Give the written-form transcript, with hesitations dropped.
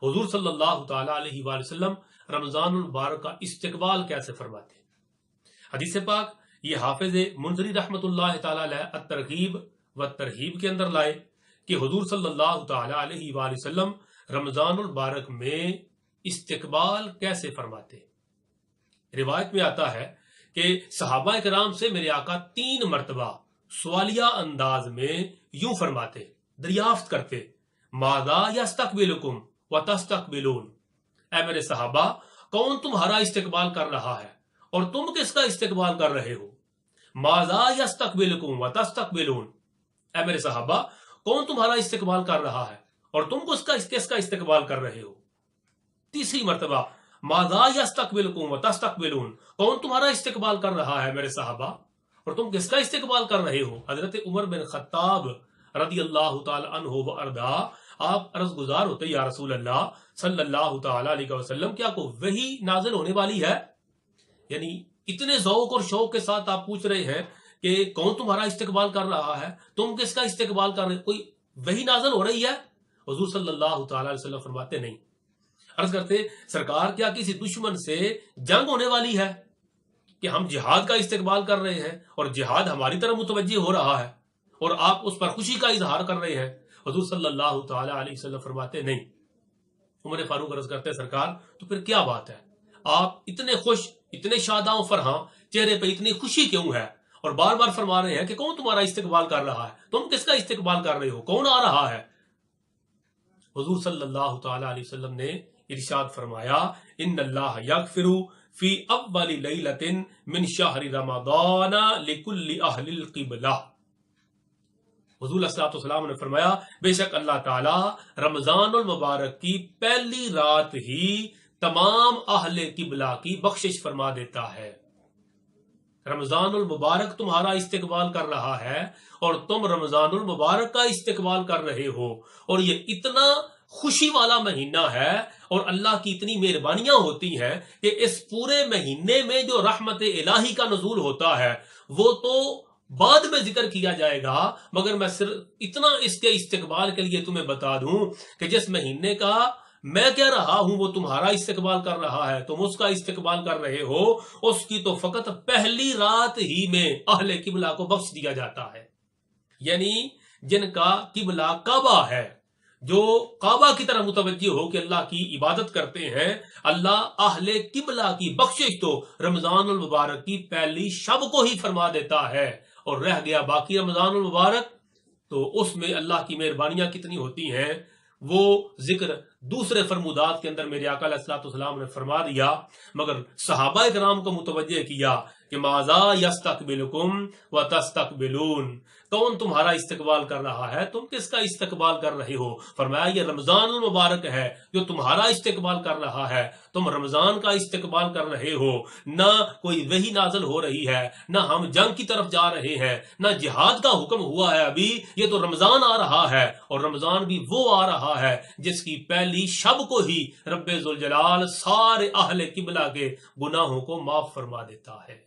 حضور صلی اللہ تعالی علیہ وآلہ وسلم رمضان المبارک کا استقبال کیسے فرماتے ہیں؟ حدیث پاک یہ حافظ منذری رحمۃ اللہ تعالی علیہ الترغیب و ترہیب کے اندر لائے کہ حضور صلی اللہ تعالی علیہ وآلہ وسلم رمضان المبارک میں استقبال کیسے فرماتے ہیں۔ روایت میں آتا ہے کہ صحابہ کرام سے میرے آقا 3 مرتبہ سوالیہ انداز میں یوں فرماتے، دریافت کرتے، ماذا یستقبلکم وتستقبلون، اے میرے صحابہ کون تمہارا استقبال کر رہا ہے اور تم کس کا استقبال کر رہے ہو؟ ماذا یستقبلکم وتستقبلون، اے میرے صحابہ کون تمہارا استقبال کر رہا ہے اور تم کس کا استقبال کر رہے ہو؟ تیسری مرتبہ ماذا یستقبلکم وتستقبلون، کون تمہارا استقبال کر رہا ہے میرے صحابہ اور تم کس کا استقبال کر رہے ہو؟ حضرت عمر بن خطاب رضی اللہ تعالی عنہ و ارضا آپ عرض گزار ہوتے، یا رسول اللہ صلی اللہ تعالی علیہ وسلم کیا کو وحی نازل ہونے والی ہے؟ یعنی اتنے ذوق اور شوق کے ساتھ آپ پوچھ رہے ہیں کہ کون تمہارا استقبال کر رہا ہے، تم کس کا استقبال کر رہے، کوئی وحی نازل ہو رہی ہے؟ حضور صلی اللہ تعالی علیہ وسلم فرماتے نہیں۔ عرض کرتے سرکار کیا کسی دشمن سے جنگ ہونے والی ہے کہ ہم جہاد کا استقبال کر رہے ہیں اور جہاد ہماری طرف متوجہ ہو رہا ہے اور آپ اس پر خوشی کا اظہار کر رہے ہیں؟ حضور صلی اللہ تعالی علیہ وسلم فرماتے نہیں۔ عمر فاروق عرض کرتے سرکار تو پھر کیا بات ہے، آپ اتنے خوش، اتنے شاداں فرحاں، چہرے پہ اتنی خوشی کیوں ہے اور بار بار فرما رہے ہیں کہ کون تمہارا استقبال کر رہا ہے، تم کس کا استقبال کر رہے ہو، کون آ رہا ہے؟ حضور صلی اللہ تعالی علیہ وسلم نے ارشاد فرمایا، ان اللہ یغفر فی اول لیلۃ من شہر رمضان لکل اہل القبلہ۔ حضور علیہ الصلوۃ والسلام نے فرمایا بے شک اللہ تعالی رمضان المبارک کی پہلی رات ہی تمام اہل قبلہ کی بخشش فرما دیتا ہے۔ رمضان المبارک تمہارا استقبال کر رہا ہے اور تم رمضان المبارک کا استقبال کر رہے ہو، اور یہ اتنا خوشی والا مہینہ ہے اور اللہ کی اتنی مہربانیاں ہوتی ہیں کہ اس پورے مہینے میں جو رحمت الہی کا نزول ہوتا ہے وہ تو بعد میں ذکر کیا جائے گا، مگر میں صرف اتنا اس کے استقبال کے لیے تمہیں بتا دوں کہ جس مہینے کا میں کہہ رہا ہوں وہ تمہارا استقبال کر رہا ہے، تم اس کا استقبال کر رہے ہو، اس کی تو فقط پہلی رات ہی میں اہل قبلہ کو بخش دیا جاتا ہے۔ یعنی جن کا قبلہ کعبہ ہے، جو کعبہ کی طرف متوجہ ہو کہ اللہ کی عبادت کرتے ہیں، اللہ اہل قبلہ کی بخشش تو رمضان المبارک کی پہلی شب کو ہی فرما دیتا ہے، اور رہ گیا باقی رمضان المبارک تو اس میں اللہ کی مہربانیاں کتنی ہوتی ہیں وہ ذکر دوسرے فرمودات کے اندر میرے آقا علیہ الصلوۃ والسلام نے فرما دیا، مگر صحابہ کرام کو متوجہ کیا کہ ماذا یستقبلکم وتستقبلون، کون تمہارا استقبال کر رہا ہے، تم کس کا استقبال کر رہے ہو؟ فرمایا یہ رمضان المبارک ہے جو تمہارا استقبال کر رہا ہے، تم رمضان کا استقبال کر رہے ہو، نہ کوئی وحی نازل ہو رہی ہے، نہ ہم جنگ کی طرف جا رہے ہیں، نہ جہاد کا حکم ہوا ہے ابھی، یہ تو رمضان آ رہا ہے، اور رمضان بھی وہ آ رہا ہے جس کی پہلی شب کو ہی رب ذوالجلال سارے اہل قبلہ کے گناہوں کو معاف فرما دیتا ہے۔